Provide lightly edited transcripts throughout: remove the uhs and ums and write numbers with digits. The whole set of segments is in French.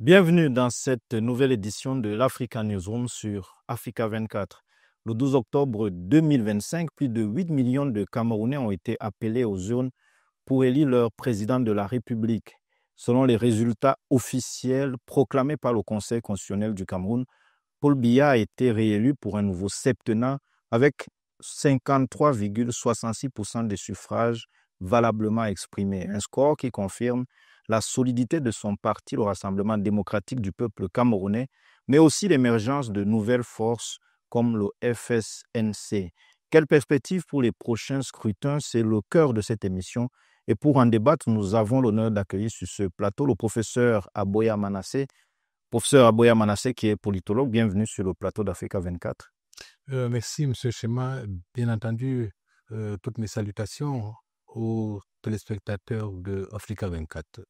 Bienvenue dans cette nouvelle édition de l'Africa Newsroom sur Africa 24. Le 12 octobre 2025, plus de 8 millions de Camerounais ont été appelés aux urnes pour élire leur président de la République. Selon les résultats officiels proclamés par le Conseil constitutionnel du Cameroun, Paul Biya a été réélu pour un nouveau septennat avec 53,66% des suffrages valablement exprimés. Un score qui confirme la solidité de son parti, le Rassemblement démocratique du peuple camerounais, mais aussi l'émergence de nouvelles forces comme le FSNC. Quelle perspective pour les prochains scrutins? C'est le cœur de cette émission. Et pour en débattre, nous avons l'honneur d'accueillir sur ce plateau le professeur Aboya Manasseh. Professeur Aboya Manasseh, qui est politologue, bienvenue sur le plateau d'Africa 24. Merci, M. Chema. Bien entendu, toutes mes salutations aux téléspectateurs de Africa 24.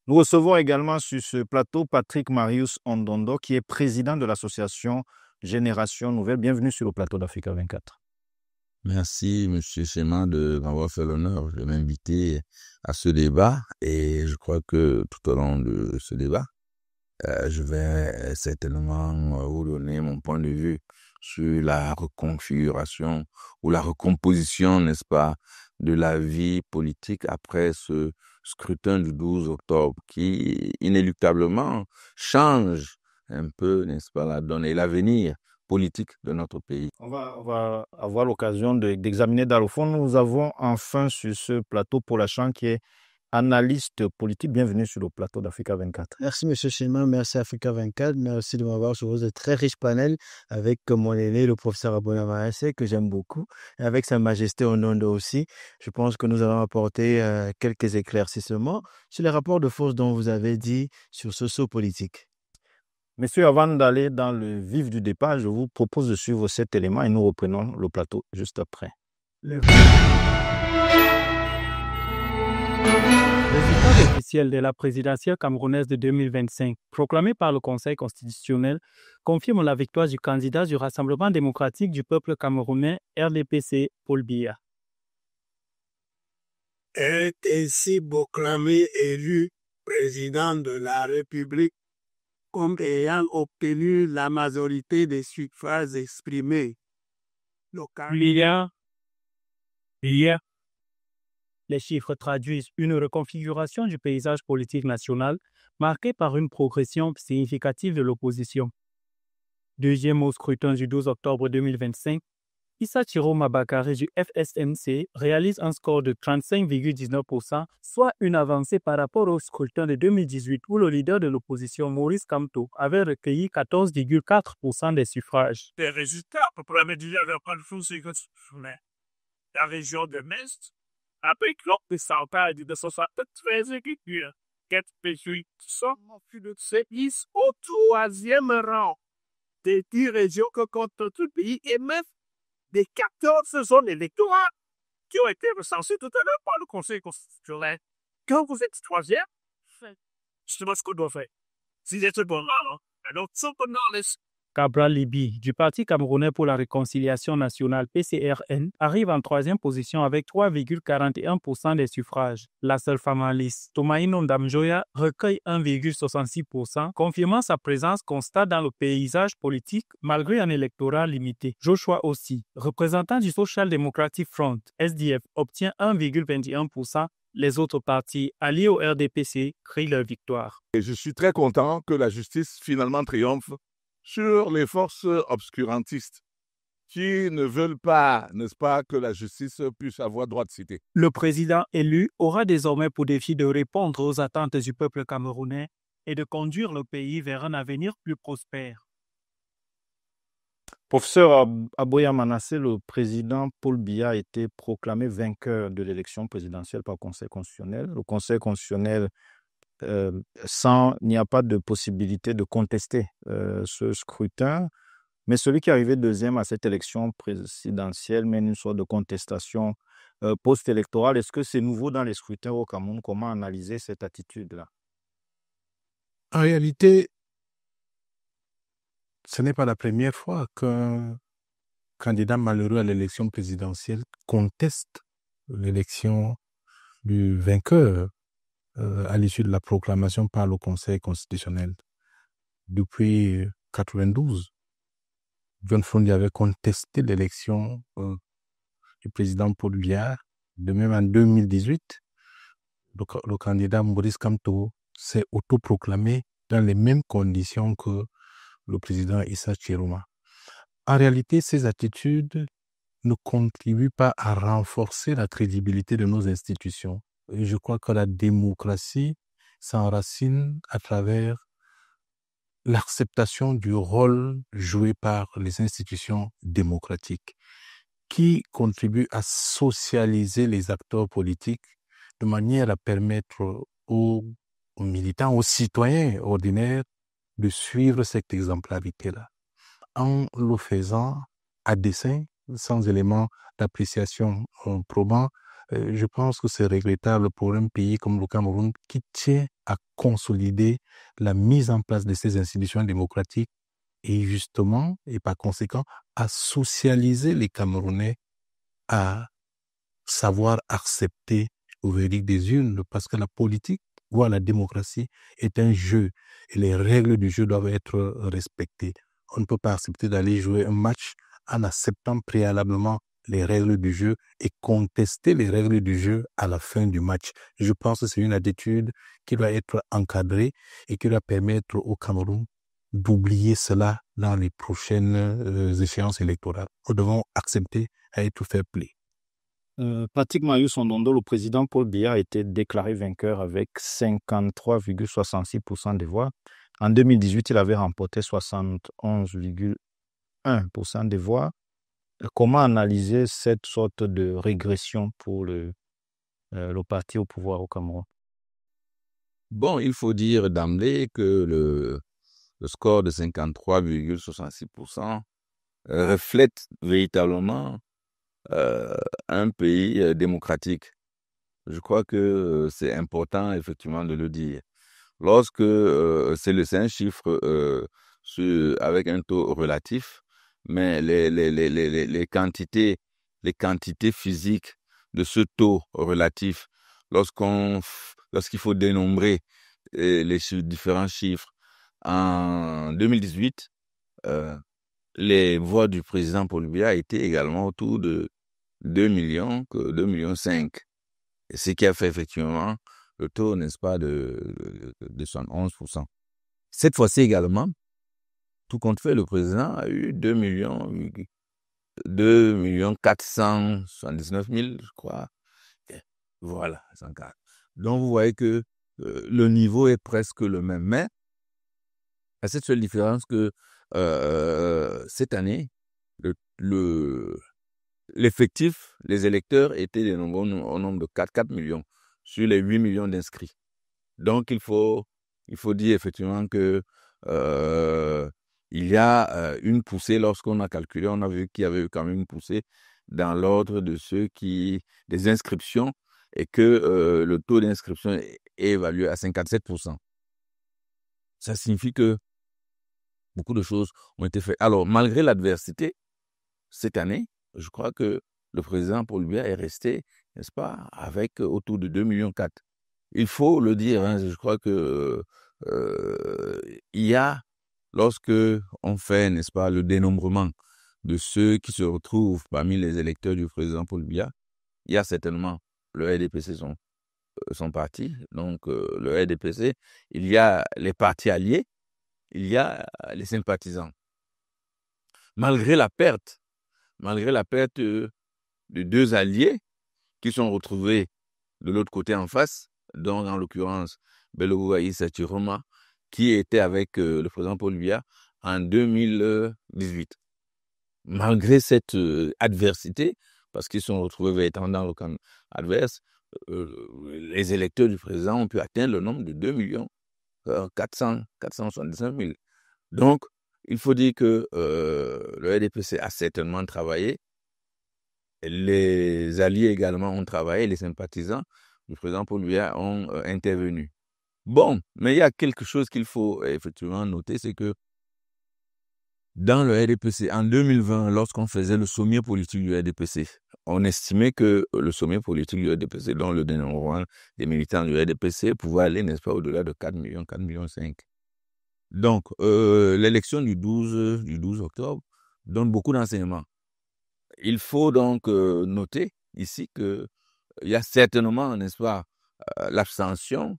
Nous recevons également sur ce plateau Patrick Marius Ondondo, qui est président de l'association Génération Nouvelle. Bienvenue sur le plateau d'Africa 24. Merci, M. Chema, de m'avoir fait l'honneur de m'inviter à ce débat. Et je crois que tout au long de ce débat, je vais certainement vous donner mon point de vue sur la reconfiguration ou la recomposition, n'est-ce pas, de la vie politique après ce scrutin du 12 octobre qui, inéluctablement, change un peu, n'est-ce pas, la donne et l'avenir politique de notre pays. On va avoir l'occasion d'examiner dans le fond. Nous avons enfin sur ce plateau Paul Achang, qui est analyste politique. Bienvenue sur le plateau d'Africa 24. Merci, M. Chema. Merci, Africa 24. Merci de m'avoir sur ce très riche panel avec mon aîné, le professeur Aboya Manasseh, que j'aime beaucoup, et avec Sa Majesté Ondondo aussi. Je pense que nous allons apporter quelques éclaircissements sur les rapports de force dont vous avez dit sur ce saut politique. Messieurs, avant d'aller dans le vif du débat, je vous propose de suivre cet élément et nous reprenons le plateau juste après. Résultat officiel de la présidentielle camerounaise de 2025, proclamé par le Conseil constitutionnel, confirme la victoire du candidat du Rassemblement démocratique du peuple camerounais, RDPC, Paul Biya. Est ainsi proclamé élu président de la République comme ayant obtenu la majorité des suffrages exprimés. Biya. Les chiffres traduisent une reconfiguration du paysage politique national marquée par une progression significative de l'opposition. Deuxième au scrutin du 12 octobre 2025, Issa Chiroma Bakary du FSNC réalise un score de 35,19%, soit une avancée par rapport au scrutin de 2018 où le leader de l'opposition, Maurice Kamto, avait recueilli 14,4% des suffrages. Les résultats proclamés vers la région de Metz, avec leur pourcentage de 73,4%, se hisse au troisième rang des 10 régions que compte tout le pays et même des 14 zones électorales qui ont été recensées tout à l'heure par le Conseil constitutionnel. Quand vous êtes troisième, c'est justement ce qu'on doit faire. Si vous êtes bon, alors simplement laisse. Cabral Libi, du Parti camerounais pour la réconciliation nationale PCRN, arrive en troisième position avec 3,41% des suffrages. La seule femme en liste, Tomaino Ndamjoya, recueille 1,66%, confirmant sa présence constante dans le paysage politique malgré un électorat limité. Joshua aussi, représentant du Social Democratic Front, SDF, obtient 1,21%. Les autres partis alliés au RDPC crient leur victoire. Et je suis très content que la justice finalement triomphe sur les forces obscurantistes qui ne veulent pas, n'est-ce pas, que la justice puisse avoir droit de cité. Le président élu aura désormais pour défi de répondre aux attentes du peuple camerounais et de conduire le pays vers un avenir plus prospère. Professeur Aboya Manasseh, le président Paul Biya a été proclamé vainqueur de l'élection présidentielle par le Conseil constitutionnel. Le Conseil constitutionnel il n'y a pas de possibilité de contester ce scrutin, mais celui qui est arrivé deuxième à cette élection présidentielle mène une sorte de contestation post-électorale. Est-ce que c'est nouveau dans les scrutins au Cameroun? Comment analyser cette attitude-là? En réalité, ce n'est pas la première fois qu'un candidat malheureux à l'élection présidentielle conteste l'élection du vainqueur à l'issue de la proclamation par le Conseil constitutionnel. depuis 92. John Frondi avait contesté l'élection du président Paul Biya. De même, en 2018, le candidat Maurice Kamto s'est autoproclamé dans les mêmes conditions que le président Issa Chiroma. En réalité, ces attitudes ne contribuent pas à renforcer la crédibilité de nos institutions. Et je crois que la démocratie s'enracine à travers l'acceptation du rôle joué par les institutions démocratiques qui contribuent à socialiser les acteurs politiques de manière à permettre aux militants, aux citoyens ordinaires de suivre cette exemplarité-là. En le faisant à dessein, sans éléments d'appréciation probants, je pense que c'est regrettable pour un pays comme le Cameroun qui tient à consolider la mise en place de ces institutions démocratiques et justement, et par conséquent, à socialiser les Camerounais à savoir accepter au verdict des urnes, parce que la politique, voire la démocratie, est un jeu et les règles du jeu doivent être respectées. On ne peut pas accepter d'aller jouer un match en acceptant préalablement les règles du jeu et contester les règles du jeu à la fin du match. Je pense que c'est une attitude qui doit être encadrée et qui doit permettre au Cameroun d'oublier cela dans les prochaines échéances électorales. Nous devons accepter à être fair play. Patrick Mayus Ndondo, le président Paul Biya a été déclaré vainqueur avec 53,66% des voix. En 2018, il avait remporté 71,1% des voix. Comment analyser cette sorte de régression pour le parti au pouvoir au Cameroun? Bon, il faut dire d'emblée que le score de 53,66% reflète véritablement un pays démocratique. Je crois que c'est important effectivement de le dire. Lorsque c'est un chiffre avec un taux relatif, mais les quantités physiques de ce taux relatif, lorsqu'il faut dénombrer les différents chiffres, en 2018, les voix du président Paul Biya étaient également autour de 2 millions, 2,5 millions. Et ce qui a fait effectivement le taux, n'est-ce pas, de 71%. Cette fois-ci également, tout compte fait, le président a eu 2 479 000, je crois. Et voilà, 104. Donc, vous voyez que le niveau est presque le même. Mais, à cette seule différence que cette année, l'effectif, les électeurs étaient au nombre de 4 millions sur les 8 millions d'inscrits. Donc, il faut dire effectivement que il y a une poussée. Lorsqu'on a calculé, on a vu qu'il y avait eu quand même une poussée dans l'ordre de des inscriptions et que le taux d'inscription est évalué à 57%. Ça signifie que beaucoup de choses ont été faites. Alors, malgré l'adversité, cette année, je crois que le président Paul Biya est resté, n'est-ce pas, avec autour de 2,4 millions. Il faut le dire, hein, je crois que il y a, lorsque on fait, n'est-ce pas, le dénombrement de ceux qui se retrouvent parmi les électeurs du président Paul Biya, il y a certainement le RDPC, son parti, donc le RDPC, il y a les partis alliés, il y a les sympathisants. Malgré la perte de 2 alliés qui sont retrouvés de l'autre côté en face, donc en l'occurrence Bello Issa Chiroma, qui était avec le président Paul Biya en 2018. Malgré cette adversité, parce qu'ils sont retrouvés véritablement dans le camp adverse, les électeurs du président ont pu atteindre le nombre de 2 479 000. Donc, il faut dire que le RDPC a certainement travaillé. Les alliés également ont travaillé, les sympathisants du président Paul Biya ont intervenu. Bon, mais il y a quelque chose qu'il faut effectivement noter, c'est que dans le RDPC, en 2020, lorsqu'on faisait le sommet politique du RDPC, on estimait que le sommet politique du RDPC, dont le dénombrement des militants du RDPC, pouvait aller, n'est-ce pas, au-delà de 4 millions, 4,5 millions. Donc, l'élection du 12 octobre donne beaucoup d'enseignements. Il faut donc noter ici que il y a certainement, n'est-ce pas, l'abstention,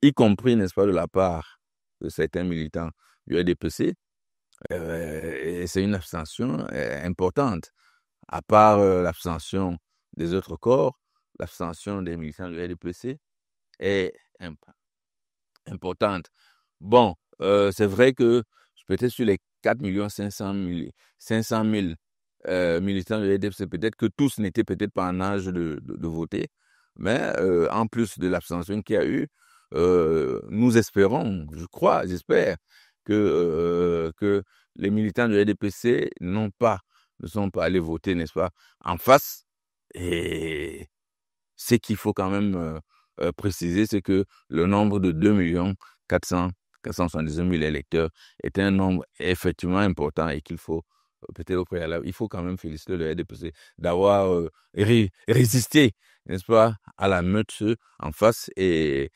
y compris, n'est-ce pas, de la part de certains militants du RDPC. Et c'est une abstention importante. À part l'abstention des autres corps, l'abstention des militants du RDPC est importante. Bon, c'est vrai que peut-être sur les 4 500 000 militants de l'EDF, peut-être que tous n'étaient peut-être pas en âge de voter, mais en plus de l'abstention qu'il y a eu, nous espérons, j'espère que les militants de l'EDPC ne sont pas allés voter, n'est-ce pas, en face. Et ce qu'il faut quand même préciser, c'est que le nombre de 2 471 000 électeurs est un nombre effectivement important et qu'il faut peut-être au préalable, il faut quand même féliciter le RDPC d'avoir résisté, n'est-ce pas, à la meute en face et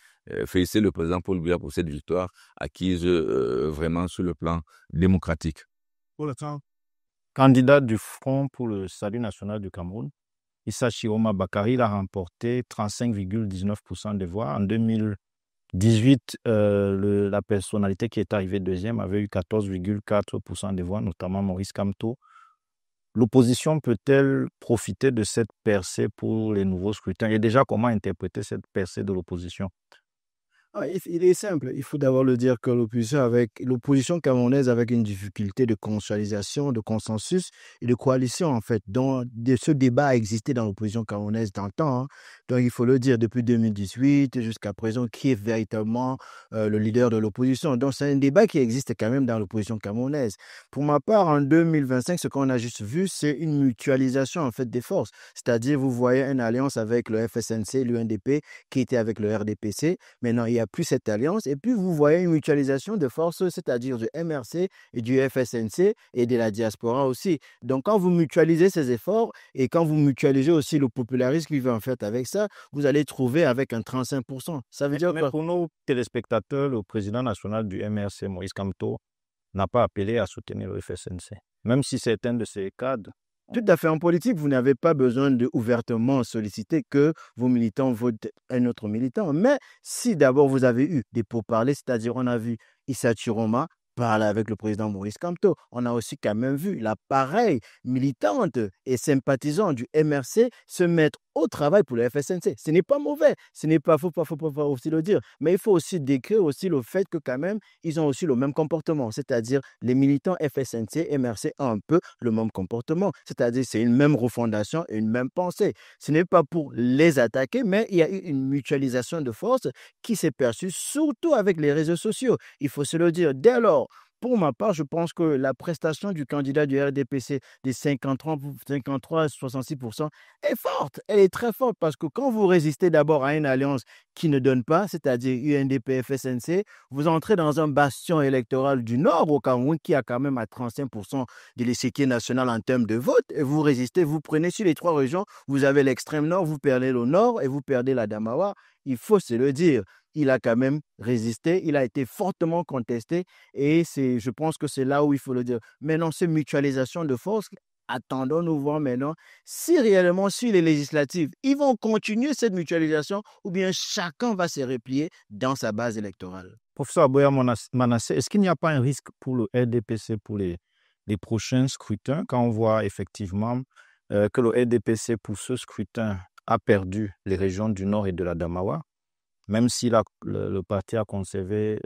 féliciter le président Paul Biya pour cette victoire acquise vraiment sur le plan démocratique. Pour le temps, candidat du Front pour le salut national du Cameroun, Issa Chiroma Bakary a remporté 35,19% des voix. En 2018, la personnalité qui est arrivée deuxième avait eu 14,4% des voix, notamment Maurice Kamto. L'opposition peut-elle profiter de cette percée pour les nouveaux scrutins? Et déjà, comment interpréter cette percée de l'opposition? Il est simple. Il faut d'abord le dire que l'opposition camerounaise avec une difficulté de consensualisation, de consensus et de coalition, en fait. Donc, ce débat a existé dans l'opposition camerounaise dans le temps. Donc, il faut le dire, depuis 2018 jusqu'à présent, qui est véritablement le leader de l'opposition. Donc, c'est un débat qui existe quand même dans l'opposition camerounaise. Pour ma part, en 2025, ce qu'on a juste vu, c'est une mutualisation, en fait, des forces. C'est-à-dire, vous voyez une alliance avec le FSNC, l'UNDP, qui était avec le RDPC. Maintenant, il n'y a plus cette alliance. Et puis, vous voyez une mutualisation de forces, c'est-à-dire du MRC et du FSNC et de la diaspora aussi. Donc, quand vous mutualisez ces efforts et quand vous mutualisez aussi le popularisme qui vient en fait avec ça, vous allez trouver avec un 35%. Ça veut dire Mais que... pour nos téléspectateurs, le président national du MRC, Maurice Kamto, n'a pas appelé à soutenir le FSNC, même si certains de ses cadres. Tout à fait. En politique, vous n'avez pas besoin de ouvertement solliciter que vos militants votent un autre militant. Mais si d'abord vous avez eu des pourparlers, c'est-à-dire on a vu Issa Chiroma parler avec le président Maurice Kamto, on a aussi quand même vu l'appareil militante et sympathisant du MRC se mettre au travail pour le FSNC. Ce n'est pas mauvais, ce n'est pas faux, faut pas aussi le dire. Mais il faut aussi décrire aussi le fait que quand même, ils ont aussi le même comportement. C'est-à-dire, les militants FSNC, MRC ont un peu le même comportement. C'est-à-dire, c'est une même refondation et une même pensée. Ce n'est pas pour les attaquer, mais il y a eu une mutualisation de forces qui s'est perçue surtout avec les réseaux sociaux. Il faut se le dire. Dès lors, pour ma part, je pense que la prestation du candidat du RDPC des 53 à 66% est forte. Elle est très forte parce que quand vous résistez d'abord à une alliance qui ne donne pas, c'est-à-dire UNDP, FSNC, vous entrez dans un bastion électoral du Nord au Cameroun qui a quand même à 35% de l'échiquier national en termes de vote et vous résistez, vous prenez sur les 3 régions, vous avez l'extrême Nord, vous perdez le Nord et vous perdez la Damawa. Il faut se le dire. Il a quand même résisté, il a été fortement contesté et je pense que c'est là où il faut le dire. Maintenant, cette mutualisation de forces, attendons-nous voir maintenant si réellement sur les législatives, ils vont continuer cette mutualisation ou bien chacun va se replier dans sa base électorale. Professeur Aboya Manasseh, est-ce qu'il n'y a pas un risque pour le RDPC pour les prochains scrutins quand on voit effectivement que le RDPC pour ce scrutin a perdu les régions du Nord et de la Damawa, même si le parti a conservé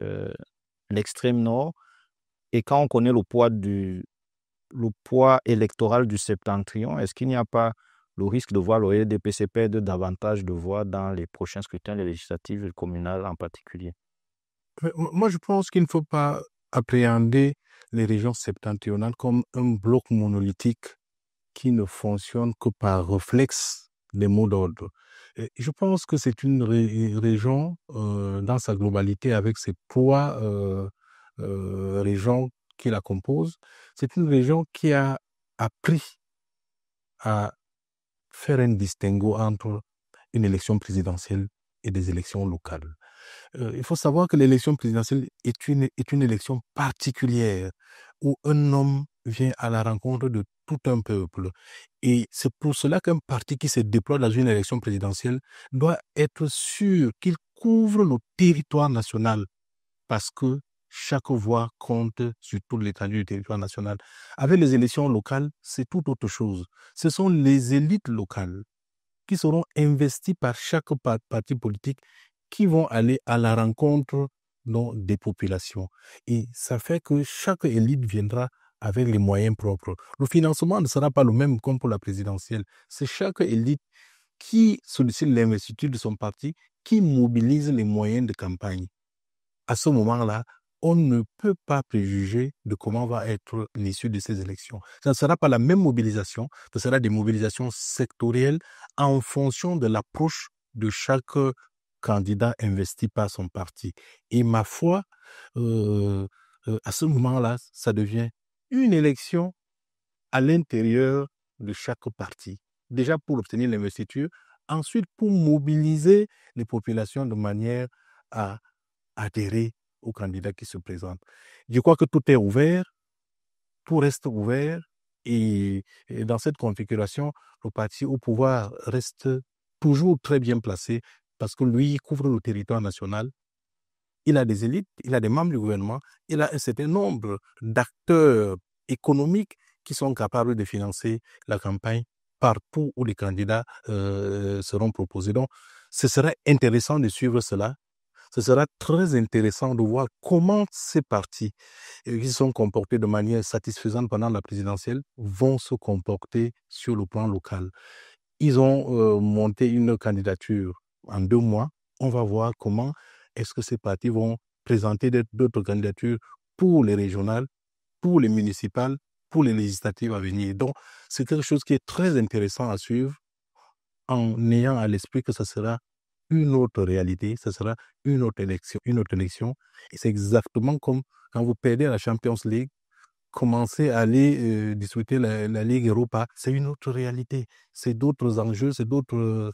l'extrême Nord, et quand on connaît le poids électoral du septentrion, est-ce qu'il n'y a pas le risque de voir le RDPC perdre davantage de voix dans les prochains scrutins, les législatives et communales en particulier? Moi, je pense qu'il ne faut pas appréhender les régions septentrionales comme un bloc monolithique qui ne fonctionne que par réflexe des mots d'ordre. Je pense que c'est une région dans sa globalité avec ses 3 régions qui la composent. C'est une région qui a appris à faire un distinguo entre une élection présidentielle et des élections locales. Il faut savoir que l'élection présidentielle est une élection particulière où un homme vient à la rencontre de tout un peuple. Et c'est pour cela qu'un parti qui se déploie dans une élection présidentielle doit être sûr qu'il couvre le territoire national parce que chaque voix compte sur toute l'étendue du territoire national. Avec les élections locales, c'est tout autre chose. Ce sont les élites locales qui seront investies par chaque parti politique qui vont aller à la rencontre des populations. Et ça fait que chaque élite viendra avec les moyens propres. Le financement ne sera pas le même comme pour la présidentielle. C'est chaque élite qui sollicite l'investiture de son parti, qui mobilise les moyens de campagne. À ce moment-là, on ne peut pas préjuger de comment va être l'issue de ces élections. Ça ne sera pas la même mobilisation, ce sera des mobilisations sectorielles en fonction de l'approche de chaque candidat investi par son parti. Et ma foi, à ce moment-là, ça devient une élection à l'intérieur de chaque parti. Déjà pour obtenir l'investiture, ensuite pour mobiliser les populations de manière à adhérer aux candidats qui se présentent. Je crois que tout est ouvert, tout reste ouvert et dans cette configuration, le parti au pouvoir reste toujours très bien placé parce que lui, il couvre le territoire national. Il a des élites, il a des membres du gouvernement, il a un certain nombre d'acteurs économiques qui sont capables de financer la campagne partout où les candidats seront proposés. Donc, ce serait intéressant de suivre cela. Ce sera très intéressant de voir comment ces partis qui se sont comportés de manière satisfaisante pendant la présidentielle vont se comporter sur le plan local. Ils ont monté une candidature en 2 mois. On va voir comment est-ce que ces partis vont présenter d'autres candidatures pour les régionales, pour les municipales, pour les législatives à venir. Donc, c'est quelque chose qui est très intéressant à suivre en ayant à l'esprit que ce sera une autre réalité, ce sera une autre élection. Et c'est exactement comme quand vous perdez la Champions League, commencez à aller discuter la Ligue Europa, c'est une autre réalité. C'est d'autres enjeux, c'est d'autres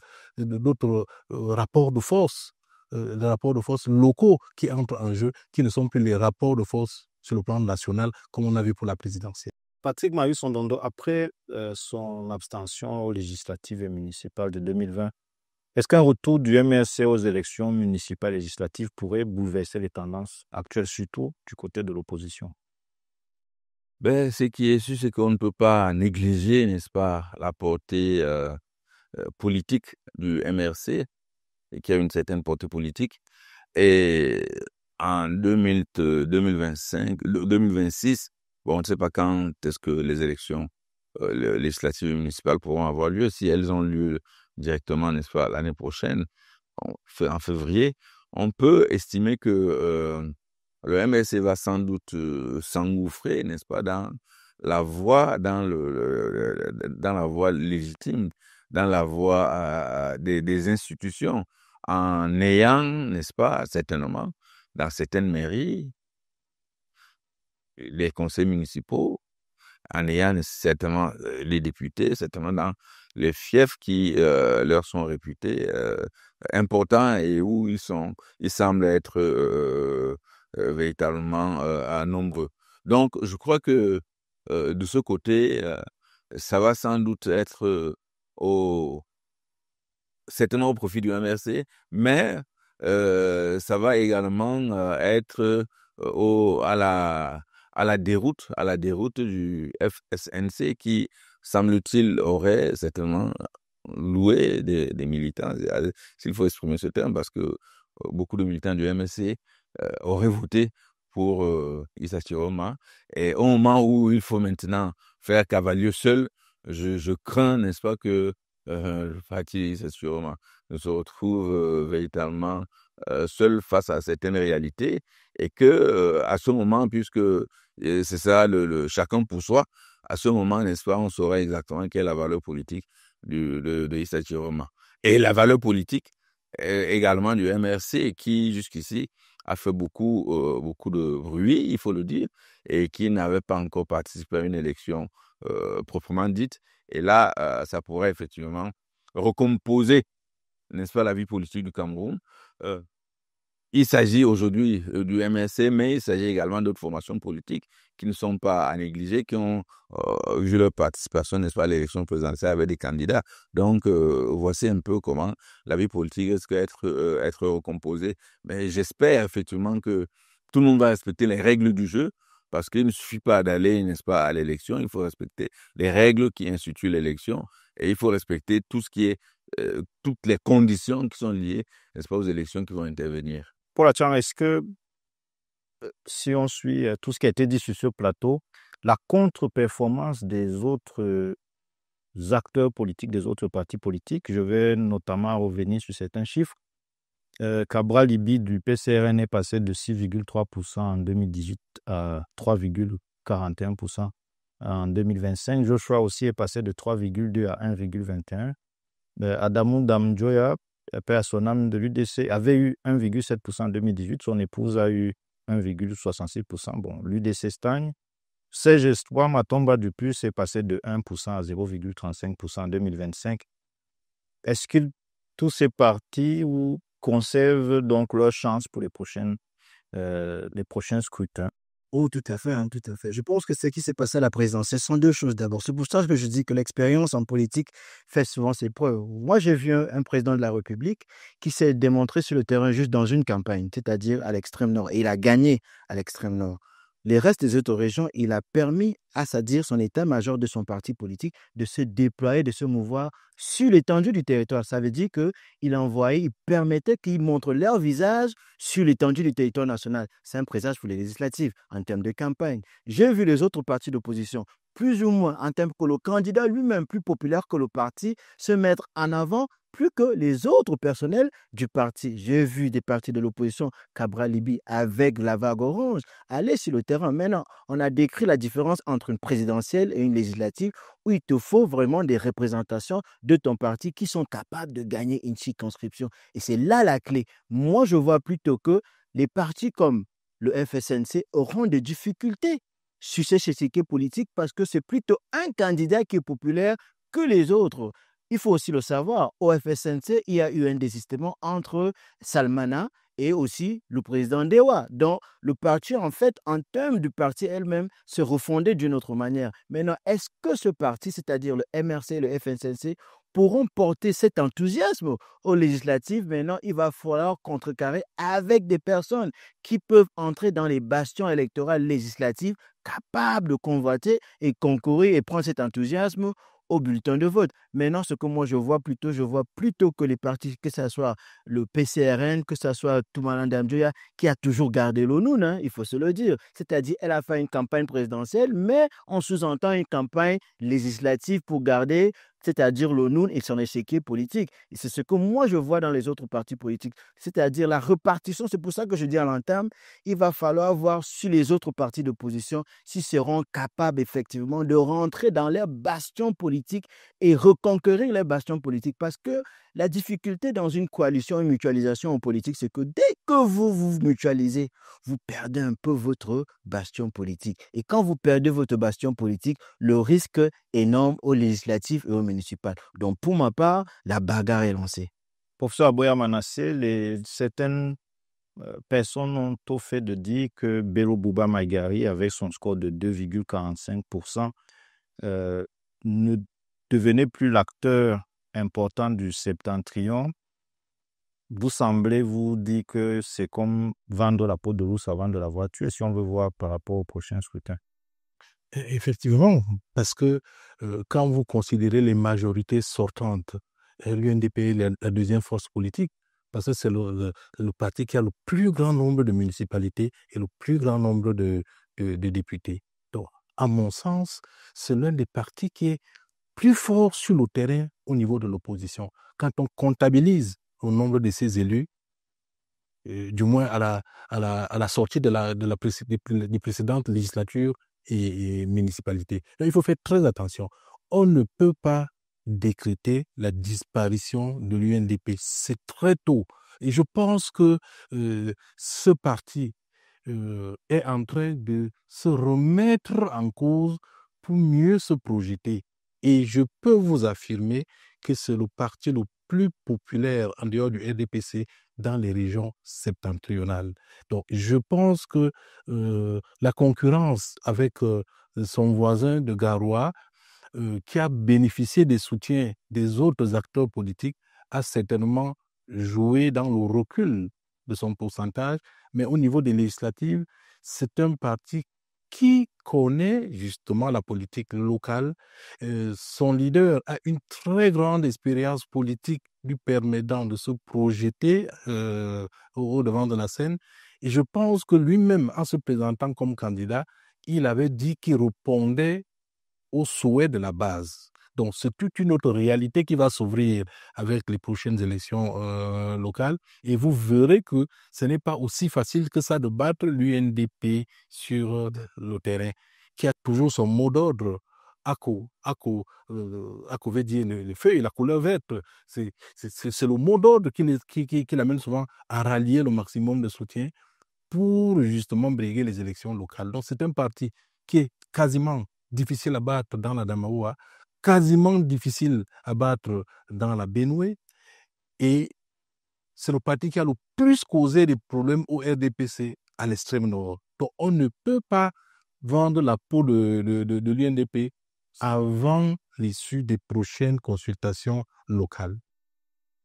rapports de force, les rapports de force locaux qui entrent en jeu, qui ne sont plus les rapports de force sur le plan national, comme on a vu pour la présidentielle. Patrick Mayus-Ndondo, après son abstention aux législatives et municipales de 2020, est-ce qu'un retour du MRC aux élections municipales et législatives pourrait bouleverser les tendances actuelles, surtout du côté de l'opposition? Ce qui est sûr, c'est qu'on ne peut pas négliger, n'est-ce pas, la portée politique du MRC, et qui a une certaine portée politique. Et en 2026, on ne sait pas quand est-ce que les élections législatives et municipales pourront avoir lieu. Si elles ont lieu directement, n'est-ce pas, l'année prochaine, en février, on peut estimer que le MRC va sans doute s'engouffrer, n'est-ce pas, dans la voie, dans la voie légitime, dans la voie des institutions, en ayant, n'est-ce pas, certainement, dans certaines mairies, les conseils municipaux, en ayant certainement les députés, certainement dans les fiefs qui leur sont réputés importants et où ils semblent être véritablement nombreux. Donc, je crois que de ce côté, ça va sans doute être certainement au profit du MRC, mais ça va également être à la déroute du FSNC qui, semble-t-il, aurait certainement loué des militants, s'il faut exprimer ce terme, parce que beaucoup de militants du MSC auraient voté pour Issa Chiroma. Et au moment où il faut maintenant faire cavalier seul, je crains, n'est-ce pas, que le parti Issa Chiroma ne se retrouve véritablement seul face à certaines réalités et que à ce moment, puisque c'est ça le chacun pour soi, à ce moment, n'est-ce pas, on saura exactement quelle est la valeur politique de Issa Chiroma. Et la valeur politique également du MRC qui, jusqu'ici, a fait beaucoup de bruit, il faut le dire, et qui n'avait pas encore participé à une élection proprement dite. Et là, ça pourrait effectivement recomposer, n'est-ce pas, la vie politique du Cameroun. il s'agit aujourd'hui du MRC, mais il s'agit également d'autres formations politiques qui ne sont pas à négliger, qui ont vu leur participation, n'est-ce pas, à l'élection présidentielle avec des candidats. Donc, voici un peu comment la vie politique risque d'être recomposée. Mais j'espère effectivement que tout le monde va respecter les règles du jeu, parce qu'il ne suffit pas d'aller, n'est-ce pas, à l'élection, il faut respecter les règles qui instituent l'élection et il faut respecter tout ce qui est, toutes les conditions qui sont liées, n'est-ce pas, aux élections qui vont intervenir. Paul Atchang, est-ce que si on suit tout ce qui a été dit sur ce plateau, la contre-performance des autres acteurs politiques, des autres partis politiques, je vais notamment revenir sur certains chiffres. Cabral Liby du PCRN est passé de 6,3% en 2018 à 3,41% en 2025. Joshua aussi est passé de 3,2 à 1,21. Adamou Damjoya, paix à son âme, de l'UDC, avait eu 1,7% en 2018. Son épouse a eu 1,66%. Bon, l'UDC stagne. Serge Espoir Matomba du Plus est passé de 1% à 0,35% en 2025. Est-ce que tous ces partis conservent donc leur chance pour les prochains scrutins? Oh, tout à fait, tout à fait. Je pense que ce qui s'est passé à la présidentielle sont deux choses d'abord. C'est pour ça que je dis que l'expérience en politique fait souvent ses preuves. Moi, j'ai vu un président de la République qui s'est démontré sur le terrain juste dans une campagne, c'est-à-dire à l'extrême nord. Et il a gagné à l'extrême nord. Les restes des autres régions, il a permis à son état-major de son parti politique de se déployer, de se mouvoir sur l'étendue du territoire. Ça veut dire il permettait qu'ils montrent leur visage sur l'étendue du territoire national. C'est un présage pour les législatives en termes de campagne. J'ai vu les autres partis d'opposition, plus ou moins en termes que le candidat lui-même plus populaire que le parti, se mettre en avant plus que les autres personnels du parti. J'ai vu des partis de l'opposition, Cabral Liby, avec la vague orange, aller sur le terrain. Maintenant, on a décrit la différence entre une présidentielle et une législative où il te faut vraiment des représentations de ton parti qui sont capables de gagner une circonscription. Et c'est là la clé. Moi, je vois plutôt que les partis comme le FSNC auront des difficultés sur ces échiquiers politiques parce que c'est plutôt un candidat qui est populaire que les autres. Il faut aussi le savoir, au FSNC, il y a eu un désistement entre Salmana et aussi le président Dewa. Donc, le parti, en fait, en termes du parti elle-même, se refondait d'une autre manière. Maintenant, est-ce que ce parti, c'est-à-dire le MRC et le FSNC, pourront porter cet enthousiasme aux législatives? Maintenant, il va falloir contrecarrer avec des personnes qui peuvent entrer dans les bastions électoraux législatifs capables de convoiter et concourir et prendre cet enthousiasme au bulletin de vote. Maintenant, ce que moi je vois plutôt que les partis, que ce soit le PCRN, que ce soit Toumala Damjoya, qui a toujours gardé l'ONU, il faut se le dire. C'est-à-dire, elle a fait une campagne présidentielle, mais on sous-entend une campagne législative pour garder, c'est-à-dire l'ONU et son échiquier politique. Et c'est ce que moi je vois dans les autres partis politiques. C'est-à-dire la répartition, c'est pour ça que je dis à l'entame, il va falloir voir sur les autres partis d'opposition s'ils seront capables effectivement de rentrer dans leurs bastions politiques et reconquérir les bastions politiques. Parce que la difficulté dans une coalition, une mutualisation en politique, c'est que dès que vous vous mutualisez, vous perdez un peu votre bastion politique. Et quand vous perdez votre bastion politique, le risque est énorme aux législatives et aux municipales. Donc pour ma part, la bagarre est lancée. Professeur Aboya Manasseh, certaines personnes ont au fait de dire que Bello Bouba Maïgari, avec son score de 2,45%, ne devenait plus l'acteur important du septentrion. Vous semblez vous dire que c'est comme vendre la peau de l'ours avant de la voiture, si on veut voir par rapport au prochain scrutin. Effectivement, parce que quand vous considérez les majorités sortantes, l'UNDP est la deuxième force politique, parce que c'est le parti qui a le plus grand nombre de municipalités et le plus grand nombre de députés. Donc, à mon sens, c'est l'un des partis qui est plus fort sur le terrain au niveau de l'opposition. Quand on comptabilise le nombre de ses élus, du moins à la sortie des précédentes législatures et municipalités. Donc, il faut faire très attention. On ne peut pas décréter la disparition de l'UNDP. C'est très tôt. Et je pense que ce parti est en train de se remettre en cause pour mieux se projeter. Et je peux vous affirmer que c'est le parti le plus populaire en dehors du RDPC dans les régions septentrionales. Donc, je pense que la concurrence avec son voisin de Garoua, qui a bénéficié des soutiens des autres acteurs politiques, a certainement joué dans le recul de son pourcentage. Mais au niveau des législatives, c'est un parti qui connaît justement la politique locale. Son leader a une très grande expérience politique lui permettant de se projeter au devant de la scène. Et je pense que lui-même, en se présentant comme candidat, il avait dit qu'il répondait aux souhaits de la base. Donc, c'est toute une autre réalité qui va s'ouvrir avec les prochaines élections locales. Et vous verrez que ce n'est pas aussi facile que ça de battre l'UNDP sur le terrain, qui a toujours son mot d'ordre. Ako veut dire le feu et la couleur verte. C'est le mot d'ordre qui l'amène souvent à rallier le maximum de soutien pour justement briguer les élections locales. Donc, c'est un parti qui est quasiment difficile à battre dans la Damaoua, quasiment difficile à battre dans la Benoué, et c'est le parti qui a le plus causé des problèmes au RDPC à l'extrême nord. Donc on ne peut pas vendre la peau de l'UNDP avant l'issue des prochaines consultations locales.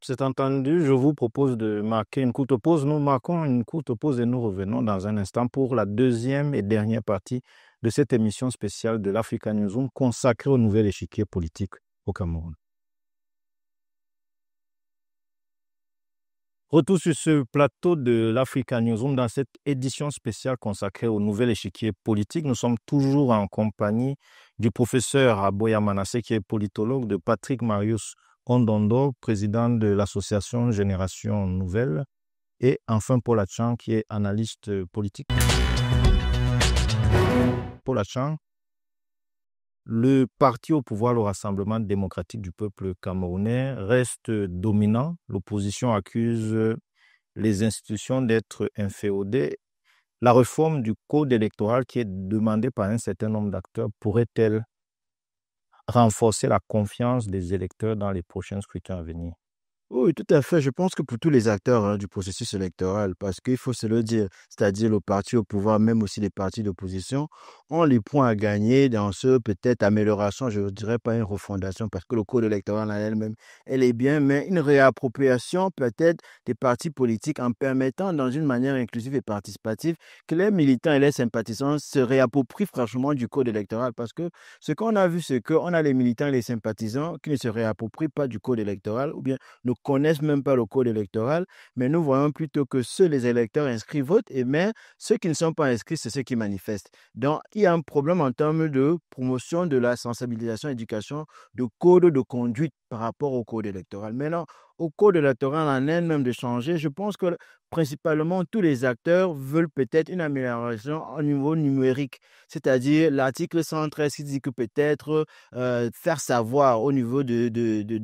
C'est entendu, je vous propose de marquer une courte pause. Nous marquons une courte pause et nous revenons dans un instant pour la deuxième et dernière partie de cette émission spéciale de l'Africa Newsroom consacrée au nouvel échiquier politique au Cameroun. Retour sur ce plateau de l'Africa Newsroom dans cette édition spéciale consacrée au nouvel échiquier politique. Nous sommes toujours en compagnie du professeur Aboya Manasseh qui est politologue, de Patrick Marius Ondondo, président de l'association Génération Nouvelle, et enfin Paul Atchang qui est analyste politique. Paul Atchang, le parti au pouvoir, le Rassemblement démocratique du peuple camerounais, reste dominant. L'opposition accuse les institutions d'être inféodées. La réforme du code électoral qui est demandée par un certain nombre d'acteurs pourrait-elle renforcer la confiance des électeurs dans les prochains scrutins à venir? Oui, tout à fait. Je pense que pour tous les acteurs du processus électoral, parce qu'il faut se le dire, c'est-à-dire le parti au pouvoir, même aussi les partis d'opposition, ont les points à gagner dans ce peut-être amélioration, je ne dirais pas une refondation, parce que le code électoral en elle-même, elle est bien, mais une réappropriation peut-être des partis politiques en permettant, dans une manière inclusive et participative, que les militants et les sympathisants se réapproprient franchement du code électoral. Parce que ce qu'on a vu, c'est qu'on a les militants et les sympathisants qui ne se réapproprient pas du code électoral, ou bien ne connaissent même pas le code électoral, mais nous voyons plutôt que les électeurs inscrits votent, mais ceux qui ne sont pas inscrits, c'est ceux qui manifestent. Donc, il y a un problème en termes de promotion de la sensibilisation, éducation, de code de conduite par rapport au code électoral. Maintenant, au code électoral en elle-même de changer, je pense que principalement tous les acteurs veulent peut-être une amélioration au niveau numérique, c'est-à-dire l'article 113 qui dit que peut-être faire savoir au niveau du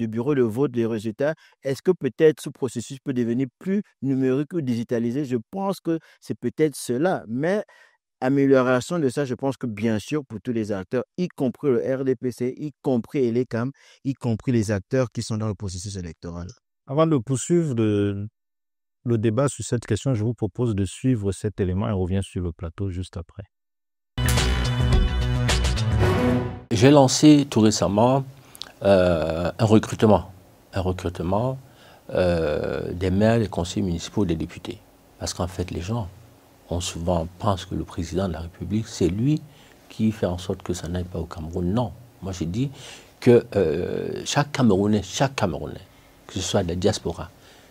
bureau de vote les résultats. Est-ce que peut-être ce processus peut devenir plus numérique ou digitalisé? Je pense que c'est peut-être cela, mais amélioration de ça, je pense que bien sûr pour tous les acteurs, y compris le RDPC, y compris les CAM, y compris les acteurs qui sont dans le processus électoral. Avant de poursuivre le débat sur cette question, je vous propose de suivre cet élément et on revient sur le plateau juste après. J'ai lancé tout récemment un recrutement des maires, des conseillers municipaux, des députés. Parce qu'en fait, les gens pensent que le président de la République, c'est lui qui fait en sorte que ça n'aille pas au Cameroun. Non. Moi, j'ai dit que chaque Camerounais, que ce soit de la diaspora,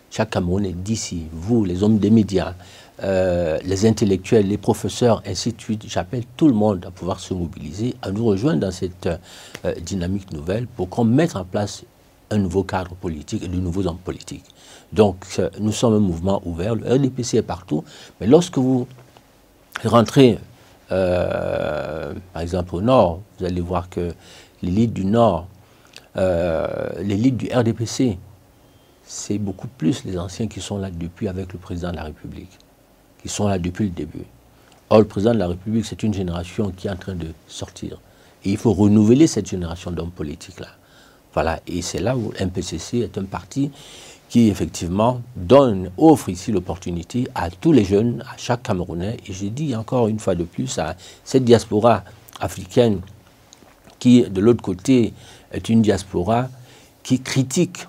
chaque Camerounais d'ici, vous, les hommes des médias, les intellectuels, les professeurs, ainsi de suite, j'appelle tout le monde à pouvoir se mobiliser, à nous rejoindre dans cette dynamique nouvelle pour qu'on mette en place un nouveau cadre politique et de nouveaux hommes politiques. Donc, nous sommes un mouvement ouvert, le RDPC est partout, mais lorsque vous rentrez, par exemple, au Nord, vous allez voir que l'élite du Nord, l'élite du RDPC, c'est beaucoup plus les anciens qui sont là depuis avec le président de la République, qui sont là depuis le début. Or, le président de la République, c'est une génération qui est en train de sortir. Et il faut renouveler cette génération d'hommes politiques-là. Voilà, et c'est là où MPCC est un parti qui effectivement offre ici l'opportunité à tous les jeunes, à chaque Camerounais, et je dis encore une fois de plus à cette diaspora africaine qui, de l'autre côté, est une diaspora qui critique.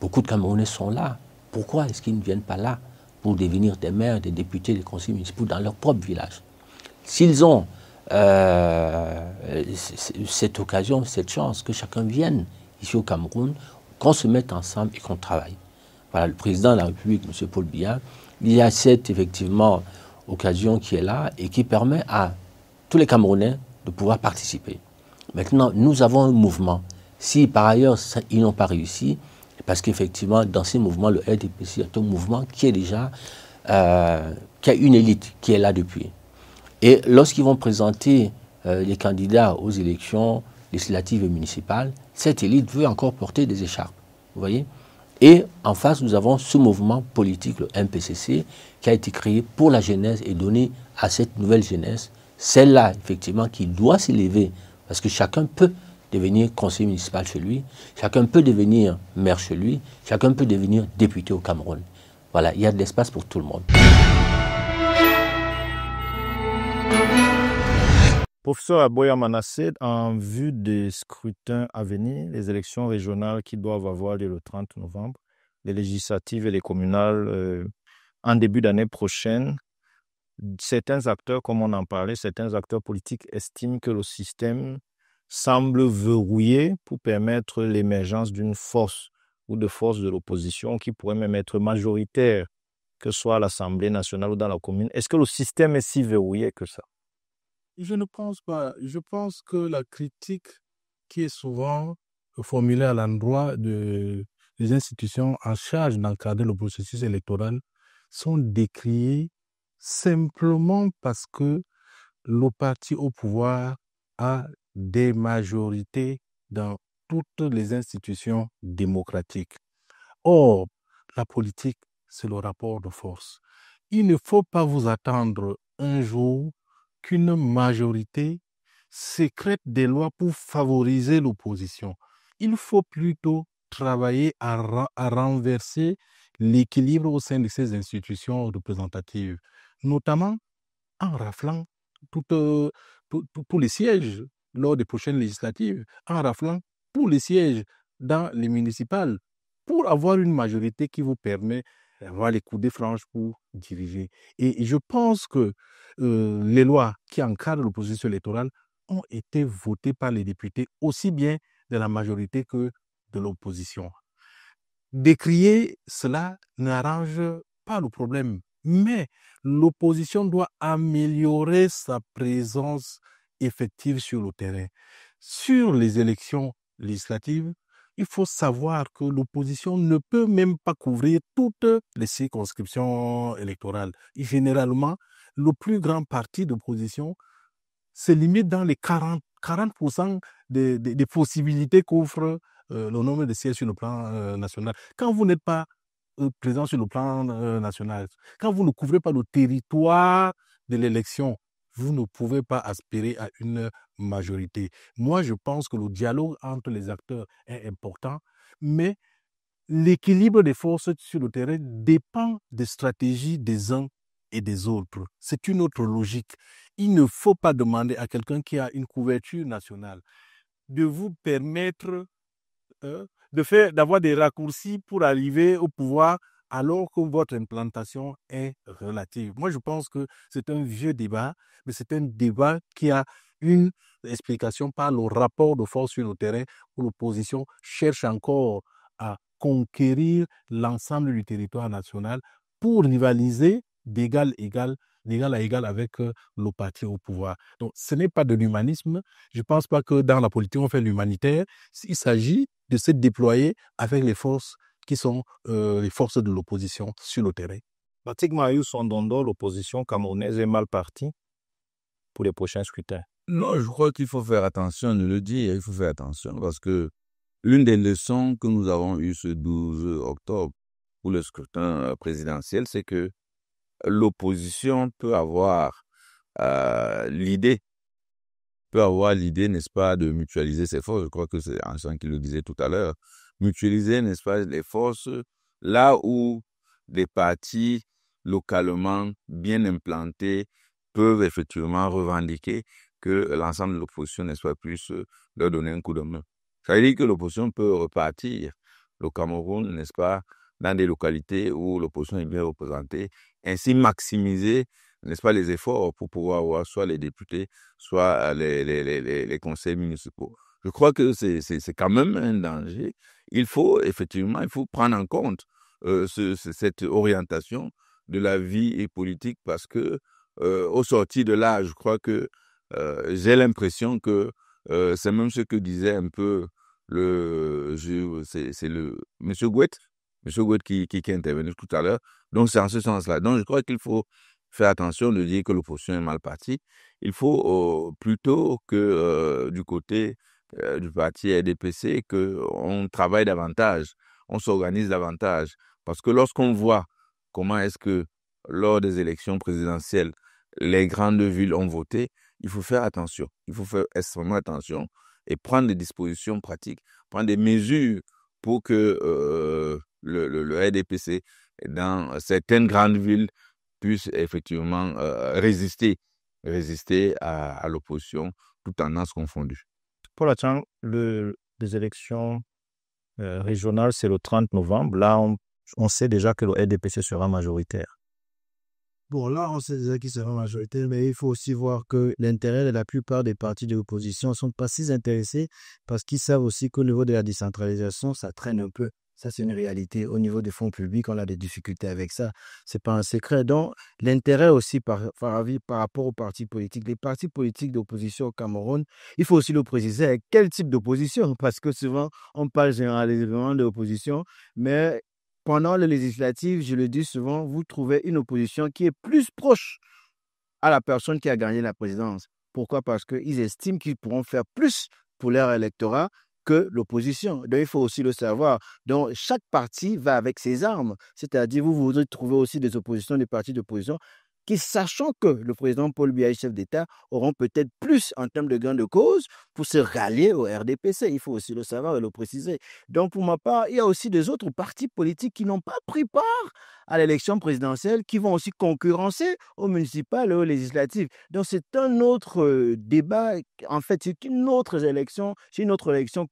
Beaucoup de Camerounais sont là. Pourquoi est-ce qu'ils ne viennent pas là pour devenir des maires, des députés, des conseillers municipaux dans leur propre village? S'ils ont cette occasion, cette chance, que chacun vienne ici au Cameroun, qu'on se mette ensemble et qu'on travaille. Voilà, le président de la République, M. Paul Biya, il y a cette, effectivement, occasion qui est là et qui permet à tous les Camerounais de pouvoir participer. Maintenant, nous avons un mouvement. Si, par ailleurs, ils n'ont pas réussi, parce qu'effectivement, dans ces mouvements, le RDPC est un mouvement qui est déjà, qui a une élite qui est là depuis. Et lorsqu'ils vont présenter les candidats aux élections législatives et municipales, cette élite veut encore porter des écharpes. Vous voyez? Et en face, nous avons ce mouvement politique, le MPCC, qui a été créé pour la jeunesse et donné à cette nouvelle jeunesse, celle-là, effectivement, qui doit s'élever, parce que chacun peut devenir conseiller municipal chez lui, chacun peut devenir maire chez lui, chacun peut devenir député au Cameroun. Voilà, il y a de l'espace pour tout le monde. Professeur Aboya Manasseh, en vue des scrutins à venir, les élections régionales qui doivent avoir lieu le 30 novembre, les législatives et les communales en début d'année prochaine, certains acteurs, comme on en parlait, certains acteurs politiques estiment que le système semble verrouillé pour permettre l'émergence d'une force ou de forces de l'opposition qui pourrait même être majoritaire, que ce soit à l'Assemblée nationale ou dans la commune. Est-ce que le système est si verrouillé que ça? Je ne pense pas. Je pense que la critique qui est souvent formulée à l'endroit des institutions en charge d'encadrer le processus électoral sont décriées simplement parce que le parti au pouvoir a des majorités dans toutes les institutions démocratiques. Or, la politique, c'est le rapport de force. Il ne faut pas vous attendre un jour qu'une majorité sécrète des lois pour favoriser l'opposition. Il faut plutôt travailler à renverser l'équilibre au sein de ces institutions représentatives, notamment en raflant tous les sièges lors des prochaines législatives, en raflant tous les sièges dans les municipales, pour avoir une majorité qui vous permet d'avoir les coups de franche pour diriger. Et je pense que les lois qui encadrent le processus électoral ont été votées par les députés, aussi bien de la majorité que de l'opposition. Décrier cela n'arrange pas le problème, mais l'opposition doit améliorer sa présence effective sur le terrain. Sur les élections législatives, il faut savoir que l'opposition ne peut même pas couvrir toutes les circonscriptions électorales. Et généralement, le plus grand parti d'opposition se limite dans les 40% des possibilités qu'offre le nombre de sièges sur le plan national. Quand vous n'êtes pas présent sur le plan national, quand vous ne couvrez pas le territoire de l'élection, vous ne pouvez pas aspirer à une majorité. Moi, je pense que le dialogue entre les acteurs est important, mais l'équilibre des forces sur le terrain dépend des stratégies des uns et des autres. C'est une autre logique. Il ne faut pas demander à quelqu'un qui a une couverture nationale de vous permettre d'avoir des raccourcis pour arriver au pouvoir alors que votre implantation est relative. Moi, je pense que c'est un vieux débat, mais c'est un débat qui a une explication par le rapport de force sur le terrain où l'opposition cherche encore à conquérir l'ensemble du territoire national pour rivaliser d'égal à égal avec le parti au pouvoir. Donc, ce n'est pas de l'humanisme. Je ne pense pas que dans la politique, on fait l'humanitaire. Il s'agit de se déployer avec les forces qui sont les forces de l'opposition sur le terrain. Patrick Mayou Sondondo, l'opposition camerounaise est mal partie pour les prochains scrutins. Non, je crois qu'il faut faire attention de le dire. Il faut faire attention parce que l'une des leçons que nous avons eues ce 12 octobre pour le scrutin présidentiel, c'est que l'opposition peut avoir l'idée, n'est-ce pas, de mutualiser ses forces. Je crois que c'est Anchan qui le disait tout à l'heure. mutualiser, n'est-ce pas, les forces là où des partis localement bien implantés peuvent effectivement revendiquer que l'ensemble de l'opposition, n'est-ce pas, puisse leur donner un coup de main. Ça veut dire que l'opposition peut repartir le Cameroun, n'est-ce pas, dans des localités où l'opposition est bien représentée, ainsi maximiser, n'est-ce pas, les efforts pour pouvoir avoir soit les députés, soit les conseils municipaux. Je crois que c'est quand même un danger. Il faut prendre en compte cette orientation de la vie politique parce que au sortir de là, je crois que j'ai l'impression que c'est même ce que disait un peu c'est le Monsieur Gouet qui est intervenu tout à l'heure. Donc c'est en ce sens-là. Donc je crois qu'il faut faire attention de dire que l'opposition est mal partie. Il faut plutôt que du côté du parti RDPC qu'on travaille davantage, on s'organise davantage. Parce que lorsqu'on voit comment est-ce que lors des élections présidentielles, les grandes villes ont voté, il faut faire attention. Il faut faire extrêmement attention et prendre des dispositions pratiques, prendre des mesures pour que le RDPC, dans certaines grandes villes, puisse effectivement résister à l'opposition, toutes tendances confondues. Paul Atang, les élections régionales, c'est le 30 novembre. Là, on sait déjà que le RDPC sera majoritaire. Bon, là, on sait déjà qu'il sera majoritaire, mais il faut aussi voir que l'intérêt de la plupart des partis de l'opposition ne sont pas si intéressés parce qu'ils savent aussi qu'au niveau de la décentralisation, ça traîne un peu. Ça, c'est une réalité. Au niveau des fonds publics, on a des difficultés avec ça. Ce n'est pas un secret. Donc, l'intérêt aussi par rapport aux partis politiques. Les partis politiques d'opposition au Cameroun, il faut aussi le préciser avec quel type d'opposition, parce que souvent, on parle généralement d'opposition, mais pendant les législatives, je le dis souvent, vous trouvez une opposition qui est plus proche à la personne qui a gagné la présidence. Pourquoi? Parce qu'ils estiment qu'ils pourront faire plus pour leur électorat que l'opposition. Donc, il faut aussi le savoir. Donc, chaque parti va avec ses armes. C'est-à-dire, vous trouvez aussi des oppositions, des partis d'opposition qui, sachant que le président Paul Biya, chef d'État, auront peut-être plus en termes de gain de cause pour se rallier au RDPC. Il faut aussi le savoir et le préciser. Donc, pour ma part, il y a aussi des autres partis politiques qui n'ont pas pris part à l'élection présidentielle, qui vont aussi concurrencer aux municipales et aux législatives. Donc, c'est un autre débat. En fait, c'est une autre élection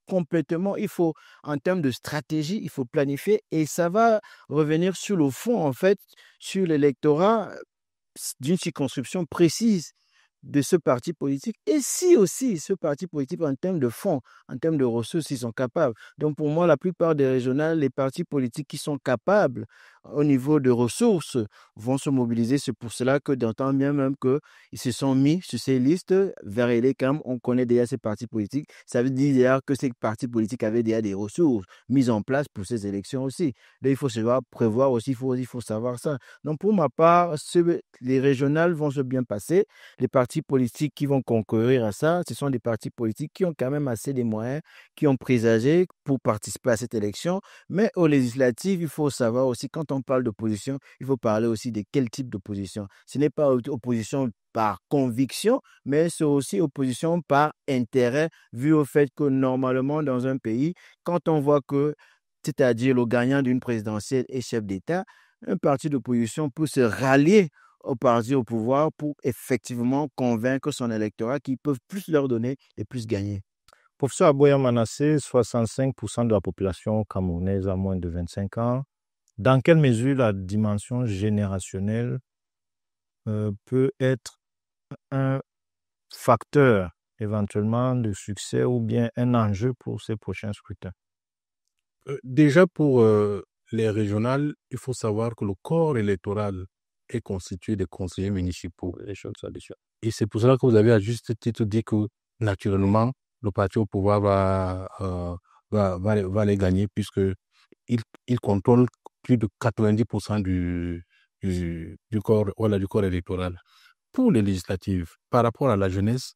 complètement. Il faut, en termes de stratégie, il faut planifier et ça va revenir sur le fond, en fait, sur l'électorat d'une circonscription précise de ce parti politique. Et si aussi ce parti politique, en termes de fonds, en termes de ressources, ils sont capables. Donc pour moi, la plupart des régionales, les partis politiques qui sont capables au niveau de ressources vont se mobiliser. C'est pour cela que d'entendre bien même qu'ils se sont mis sur ces listes vers Elecam. On connaît déjà ces partis politiques. Ça veut dire d'ailleurs que ces partis politiques avaient déjà des ressources mises en place pour ces élections aussi. Là, il faut savoir prévoir aussi, il faut savoir ça. Donc pour ma part, les régionales vont se bien passer. Les partis politiques qui vont concourir à ça, ce sont des partis politiques qui ont quand même assez de moyens, qui ont présagé pour participer à cette élection. Mais aux législatives, il faut savoir aussi, quand on parle d'opposition, il faut parler aussi de quel type d'opposition. Ce n'est pas opposition par conviction, mais c'est aussi opposition par intérêt, vu au fait que normalement, dans un pays, quand on voit que, c'est-à-dire le gagnant d'une présidentielle est chef d'État, un parti d'opposition peut se rallier au parti au pouvoir pour effectivement convaincre son électorat qu'ils peuvent plus leur donner et plus gagner. Professeur Aboya Manasseh, 65% de la population camerounaise a moins de 25 ans. Dans quelle mesure la dimension générationnelle peut être un facteur éventuellement de succès ou bien un enjeu pour ces prochains scrutins? Déjà pour les régionales, il faut savoir que le corps électoral est constitué de conseillers municipaux. Et c'est pour cela que vous avez à juste titre dit que naturellement, le parti au pouvoir va les gagner puisque il contrôle plus de 90% du corps électoral. Pour les législatives, par rapport à la jeunesse,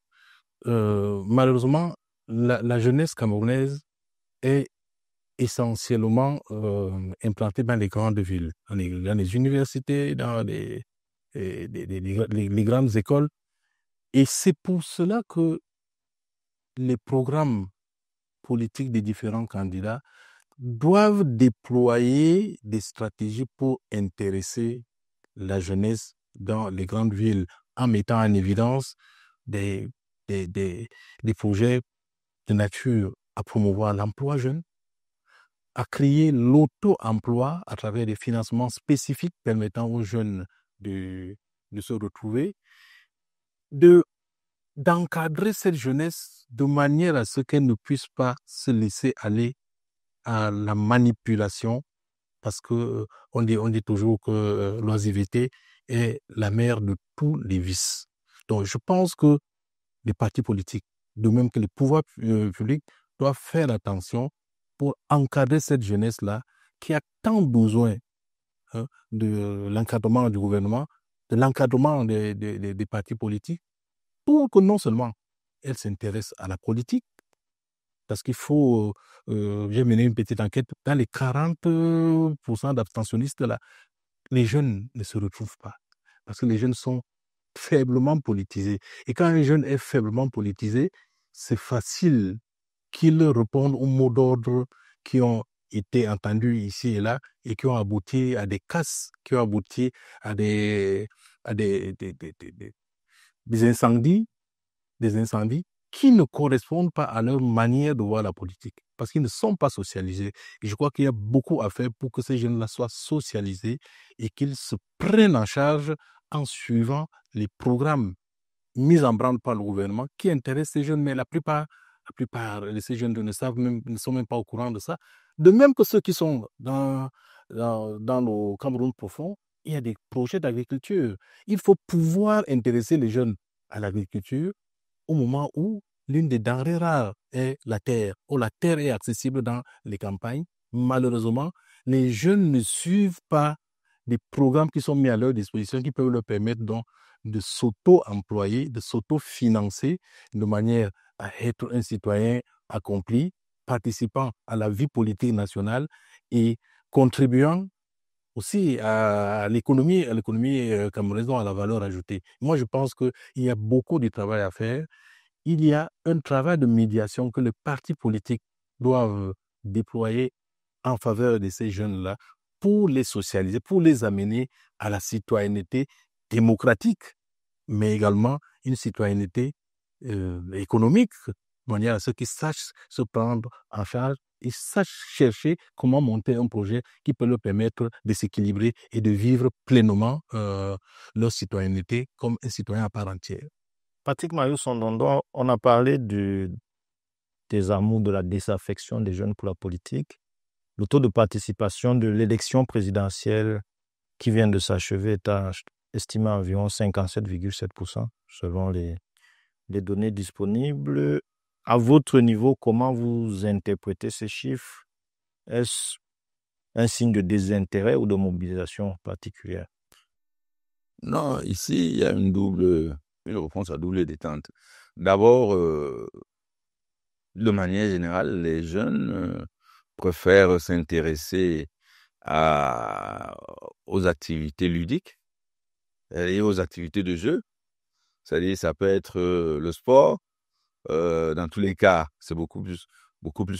malheureusement, la jeunesse camerounaise est essentiellement implantée dans les grandes villes, dans les universités, dans les grandes écoles. Et c'est pour cela que les programmes politiques des différents candidats doivent déployer des stratégies pour intéresser la jeunesse dans les grandes villes en mettant en évidence des, des projets de nature à promouvoir l'emploi jeune, à créer l'auto-emploi à travers des financements spécifiques permettant aux jeunes de se retrouver, d'encadrer cette jeunesse de manière à ce qu'elle ne puisse pas se laisser aller à la manipulation, parce que on dit toujours que l'oisiveté est la mère de tous les vices. Donc je pense que les partis politiques, de même que les pouvoirs publics, doivent faire attention pour encadrer cette jeunesse-là qui a tant besoin de l'encadrement du gouvernement, de l'encadrement des partis politiques, pour que non seulement elle s'intéresse à la politique, parce qu'il faut, j'ai mené une petite enquête, dans les 40% d'abstentionnistes, là, les jeunes ne se retrouvent pas, parce que les jeunes sont faiblement politisés. Et quand un jeune est faiblement politisé, c'est facile qu'il réponde aux mots d'ordre qui ont été entendus ici et là et qui ont abouti à des casses, qui ont abouti à des incendies, qui ne correspondent pas à leur manière de voir la politique, parce qu'ils ne sont pas socialisés. Et je crois qu'il y a beaucoup à faire pour que ces jeunes-là soient socialisés et qu'ils se prennent en charge en suivant les programmes mis en branle par le gouvernement qui intéressent ces jeunes, mais la plupart de ces jeunes ne sont même pas au courant de ça. De même que ceux qui sont dans le Cameroun profond, il y a des projets d'agriculture. Il faut pouvoir intéresser les jeunes à l'agriculture au moment où l'une des denrées rares est la terre, où la terre est accessible dans les campagnes. Malheureusement, les jeunes ne suivent pas des programmes qui sont mis à leur disposition qui peuvent leur permettre donc de s'auto-employer, de s'auto-financer de manière à être un citoyen accompli, participant à la vie politique nationale et contribuant aussi à l'économie camerounaise, à la valeur ajoutée. Moi, je pense qu'il y a beaucoup de travail à faire. Il y a un travail de médiation que les partis politiques doivent déployer en faveur de ces jeunes-là pour les socialiser, pour les amener à la citoyenneté démocratique, mais également une citoyenneté économique, de manière à ce qu'ils sachent se prendre en charge et sachent chercher comment monter un projet qui peut leur permettre de s'équilibrer et de vivre pleinement leur citoyenneté comme un citoyen à part entière. Patrick Mayou-Sondondo, on a parlé des amours, de la désaffection des jeunes pour la politique. Le taux de participation de l'élection présidentielle qui vient de s'achever est estimé à environ 57,7% selon les données disponibles. À votre niveau, comment vous interprétez ces chiffres? Est-ce un signe de désintérêt ou de mobilisation particulière? Non, ici, il y a une réponse à double détente. D'abord, de manière générale, les jeunes préfèrent s'intéresser aux activités ludiques et aux activités de jeu. C'est-à-dire, ça peut être le sport. Dans tous les cas, c'est beaucoup plus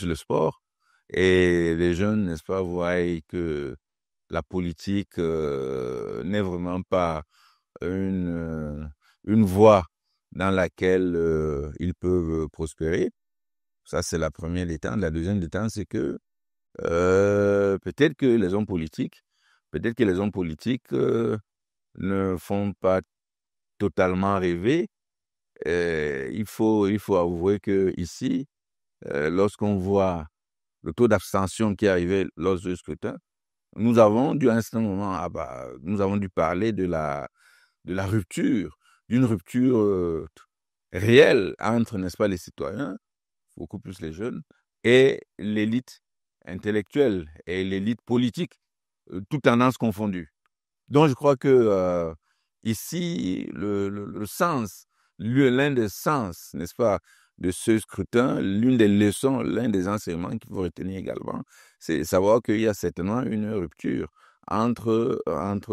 le sport. Et les jeunes, n'est-ce pas, voient que la politique n'est vraiment pas une voie dans laquelle ils peuvent prospérer. Ça, c'est la première détente. La deuxième détente, c'est que peut-être que les hommes politiques ne font pas totalement rêver. Il faut avouer que ici, lorsqu'on voit le taux d'abstention qui est arrivé lors du scrutin, nous avons dû à un certain moment, nous avons dû parler de la rupture, d'une rupture réelle entre, n'est-ce pas, les citoyens, beaucoup plus les jeunes, et l'élite intellectuelle et l'élite politique, toutes tendances confondues. Donc, je crois que ici, le sens, l'un des sens, n'est-ce pas, de ce scrutin, l'une des leçons, l'un des enseignements qu'il faut retenir également, c'est savoir qu'il y a certainement une rupture entre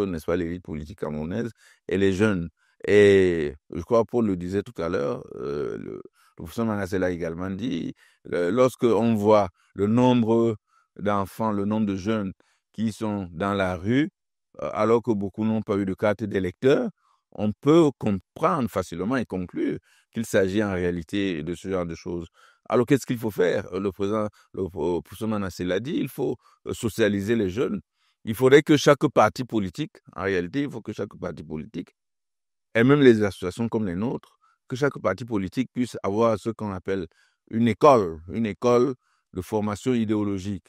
n'est-ce pas, l'élite politique camerounaise et les jeunes. Et je crois Paul le disait tout à l'heure, le professeur Manasseh l'a également dit, lorsqu'on voit le nombre d'enfants, le nombre de jeunes qui sont dans la rue, alors que beaucoup n'ont pas eu de carte d'électeur, on peut comprendre facilement et conclure qu'il s'agit en réalité de ce genre de choses. Alors, qu'est-ce qu'il faut faire? Le professeur Manassé l'a dit, il faut socialiser les jeunes. Il faudrait que chaque parti politique, en réalité, il faut que chaque parti politique, et même les associations comme les nôtres, que chaque parti politique puisse avoir ce qu'on appelle une école de formation idéologique.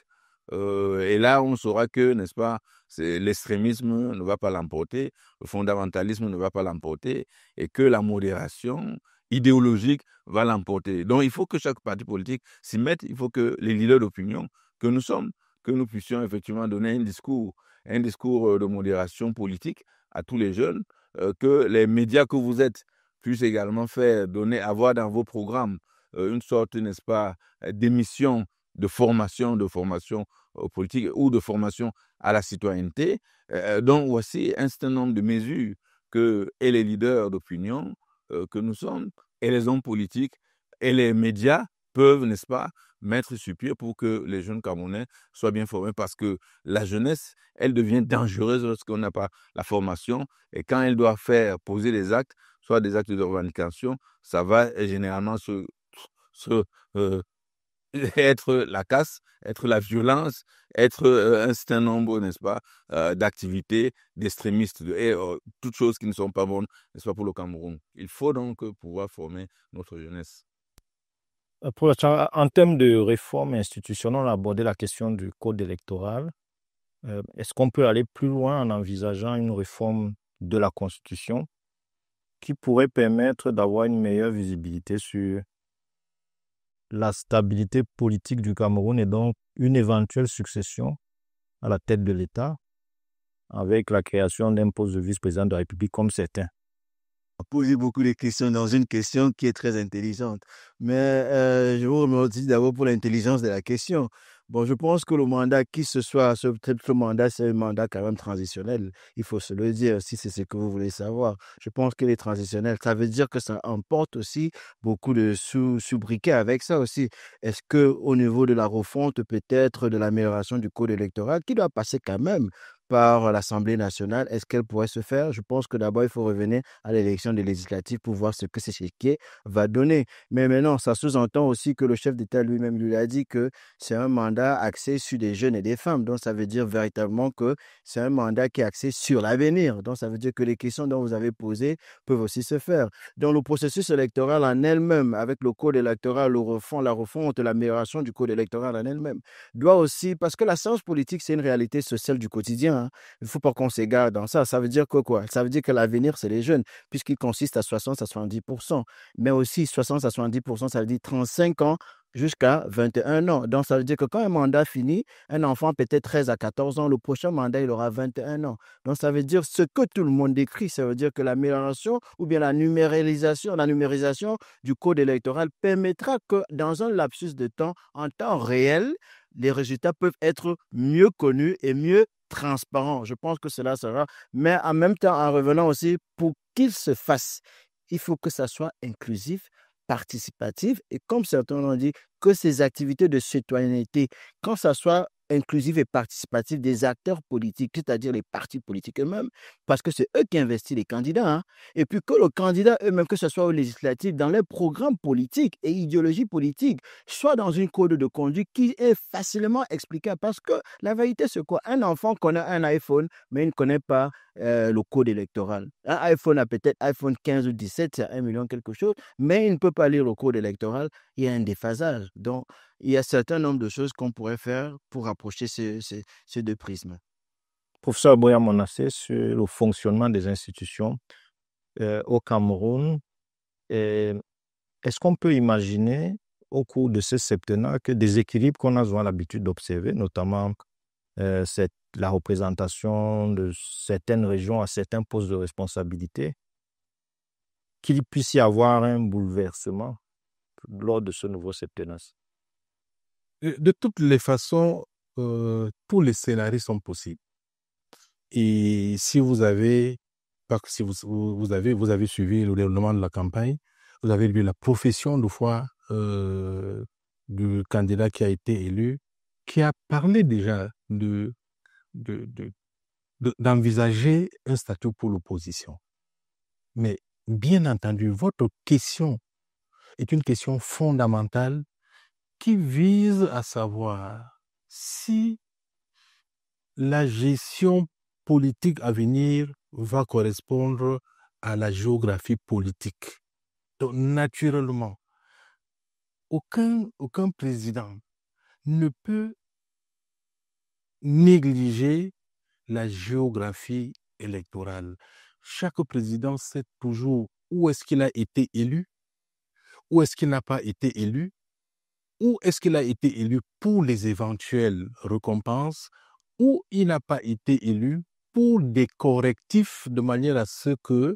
Et là, on saura que, n'est-ce pas, l'extrémisme ne va pas l'emporter, le fondamentalisme ne va pas l'emporter, et que la modération idéologique va l'emporter. Donc, il faut que chaque parti politique s'y mette, il faut que les leaders d'opinion que nous sommes, que nous puissions effectivement donner un discours de modération politique à tous les jeunes, que les médias que vous êtes puissent également avoir dans vos programmes une sorte, n'est-ce pas, d'émission de formation politique ou de formation à la citoyenneté. Donc, voici un certain nombre de mesures et les leaders d'opinion que nous sommes, et les hommes politiques et les médias peuvent, n'est-ce pas, mettre sur pied pour que les jeunes Camerounais soient bien formés, parce que la jeunesse, elle devient dangereuse lorsqu'on n'a pas la formation, et quand elle doit poser des actes, soit des actes de revendication, ça va généralement être la casse, être la violence, être un certain nombre, n'est-ce pas, d'activités d'extrémistes et toutes choses qui ne sont pas bonnes, n'est-ce pas, pour le Cameroun. Il faut donc pouvoir former notre jeunesse. En termes de réforme institutionnelle, on a abordé la question du code électoral. Est-ce qu'on peut aller plus loin en envisageant une réforme de la Constitution qui pourrait permettre d'avoir une meilleure visibilité sur la stabilité politique du Cameroun et donc une éventuelle succession à la tête de l'État avec la création d'un poste de vice-président de la République comme certains? Poser beaucoup de questions dans une question qui est très intelligente. Mais je vous remercie d'abord pour l'intelligence de la question. Bon, je pense que le mandat, qui ce soit, ce mandat, c'est un mandat quand même transitionnel. Il faut se le dire, si c'est ce que vous voulez savoir. Je pense qu'il est transitionnel. Ça veut dire que ça emporte aussi beaucoup de sous-briquets avec ça aussi. Est-ce qu'au niveau de la refonte, peut-être de l'amélioration du code électoral, qui doit passer quand même par l'Assemblée nationale, est-ce qu'elle pourrait se faire? Je pense que d'abord, il faut revenir à l'élection des législatives pour voir ce que ce chéquier va donner. Mais maintenant, ça sous-entend aussi que le chef d'État lui-même lui a dit que c'est un mandat axé sur des jeunes et des femmes. Donc, ça veut dire véritablement que c'est un mandat qui est axé sur l'avenir. Donc, ça veut dire que les questions dont vous avez posées peuvent aussi se faire. Donc, le processus électoral en elle-même, avec le code électoral, la refonte, l'amélioration du code électoral en elle-même, doit aussi, parce que la science politique, c'est une réalité sociale du quotidien. Il ne faut pas qu'on s'égare dans ça. Ça veut dire que quoi? Ça veut dire que l'avenir, c'est les jeunes, puisqu'il consiste à 60 à 70%. Mais aussi, 60 à 70%, ça veut dire 35 ans jusqu'à 21 ans. Donc, ça veut dire que quand un mandat finit, un enfant peut-être 13 à 14 ans, le prochain mandat, il aura 21 ans. Donc, ça veut dire ce que tout le monde décrit, ça veut dire que l'amélioration ou bien la numérisation du code électoral permettra que dans un lapsus de temps, en temps réel, les résultats peuvent être mieux connus et mieux transparents. Je pense que cela sera, mais en même temps, en revenant aussi, pour qu'il se fasse, il faut que ça soit inclusif, participatif, et comme certains l'ont dit, que ces activités de citoyenneté, quand ça soit inclusif et participatif des acteurs politiques, c'est-à-dire les partis politiques eux-mêmes, parce que c'est eux qui investissent les candidats, hein. Et puis que le candidat eux-mêmes, que ce soit aux législatives, dans leurs programmes politiques et idéologies politiques, soit dans une code de conduite qui est facilement explicable. Parce que la vérité, c'est quoi? Un enfant connaît un iPhone, mais il ne connaît pas le code électoral. Un iPhone a peut-être iPhone 15 ou 17, c'est 1 million quelque chose, mais il ne peut pas lire le code électoral. Il y a un déphasage. Donc, il y a un certain nombre de choses qu'on pourrait faire pour rapprocher ces deux prismes. Professeur Boya Manassé, sur le fonctionnement des institutions au Cameroun, est-ce qu'on peut imaginer au cours de ce septennat que des équilibres qu'on a souvent l'habitude d'observer, notamment la représentation de certaines régions à certains postes de responsabilité, qu'il puisse y avoir un bouleversement lors de ce nouveau septennat? De toutes les façons, tous les scénarios sont possibles. Et si vous avez suivi le déroulement de la campagne, vous avez vu la profession de foi du candidat qui a été élu, qui a parlé déjà d'envisager un statut pour l'opposition. Mais bien entendu, votre question est une question fondamentale qui vise à savoir si la gestion politique à venir va correspondre à la géographie politique. Donc, naturellement, aucun président ne peut négliger la géographie électorale. Chaque président sait toujours où est-ce qu'il a été élu, où est-ce qu'il n'a pas été élu, où est-ce qu'il a été élu pour les éventuelles récompenses, où il n'a pas été élu pour des correctifs de manière à ce que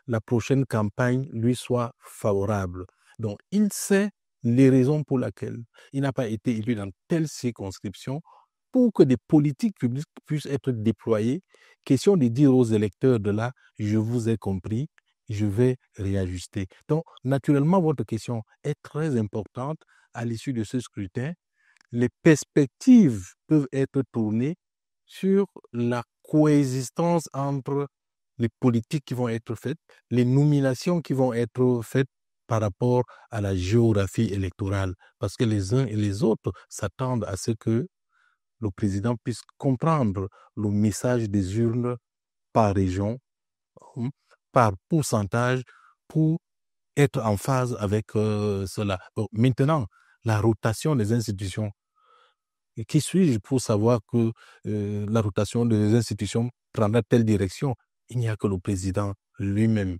la prochaine campagne lui soit favorable. Donc, il sait les raisons pour lesquelles il n'a pas été élu dans telle circonscription pour que des politiques publiques puissent être déployées. Question de dire aux électeurs de là, je vous ai compris, je vais réajuster. Donc, naturellement, votre question est très importante à l'issue de ce scrutin. Les perspectives peuvent être tournées sur la coexistence entre les politiques qui vont être faites, les nominations qui vont être faites par rapport à la géographie électorale. Parce que les uns et les autres s'attendent à ce que le président puisse comprendre le message des urnes par région, par pourcentage, pour être en phase avec cela. Bon, maintenant, la rotation des institutions. Et qui suis-je pour savoir que la rotation des institutions prendra telle direction? Il n'y a que le président lui-même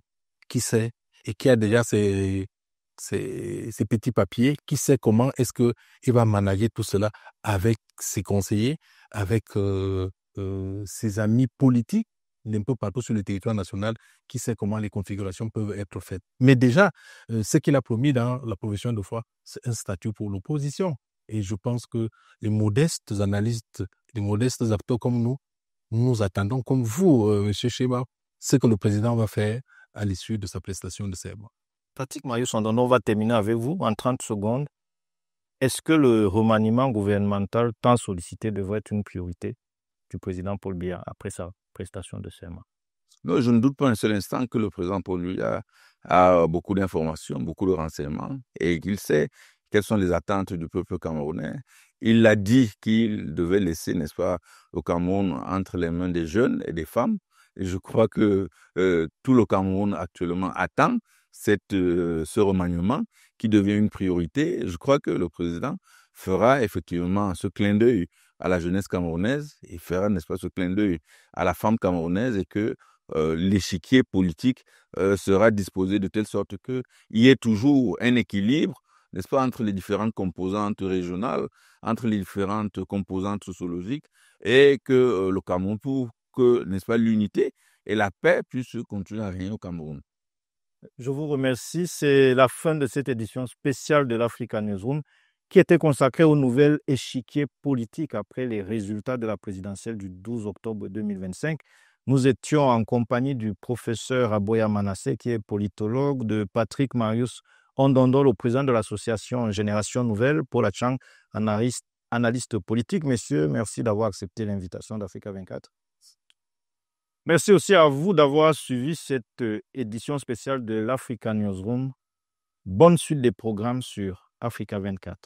qui sait et qui a déjà ses petits papiers, qui sait comment est-ce qu'il va manager tout cela avec ses conseillers, avec ses amis politiques, un peu partout sur le territoire national, qui sait comment les configurations peuvent être faites. Mais déjà, ce qu'il a promis dans la profession de foi, c'est un statut pour l'opposition. Et je pense que les modestes analystes, les modestes acteurs comme nous attendons, comme vous, M. Sheba, ce que le président va faire à l'issue de sa prestation de serment. Patrick Mayus-Ondondo, on va terminer avec vous en 30 secondes. Est-ce que le remaniement gouvernemental tant sollicité devrait être une priorité du président Paul Biya après sa prestation de serment? Non, je ne doute pas un seul instant que le président Paul Biya a beaucoup d'informations, beaucoup de renseignements et qu'il sait quelles sont les attentes du peuple camerounais. Il a dit qu'il devait laisser, n'est-ce pas, le Cameroun entre les mains des jeunes et des femmes. Et je crois que tout le Cameroun actuellement attend ce remaniement qui devient une priorité. Je crois que le président fera effectivement ce clin d'œil à la jeunesse camerounaise, il fera, n'est-ce pas, ce clin d'œil à la femme camerounaise et que l'échiquier politique sera disposé de telle sorte qu'il y ait toujours un équilibre, n'est-ce pas, entre les différentes composantes régionales, entre les différentes composantes sociologiques, et que le Cameroun, pour que, n'est-ce pas, l'unité et la paix puissent continuer à régner au Cameroun. Je vous remercie. C'est la fin de cette édition spéciale de l'Africa Newsroom qui était consacrée au nouvel échiquier politique après les résultats de la présidentielle du 12 octobre 2025. Nous étions en compagnie du professeur Aboya Manasseh, qui est politologue, de Patrick Mayus-Ondondo, le président de l'association Génération Nouvelle, Paul Achang, analyste politique. Messieurs, merci d'avoir accepté l'invitation d'Africa 24. Merci aussi à vous d'avoir suivi cette édition spéciale de l'Africa Newsroom. Bonne suite des programmes sur Africa 24.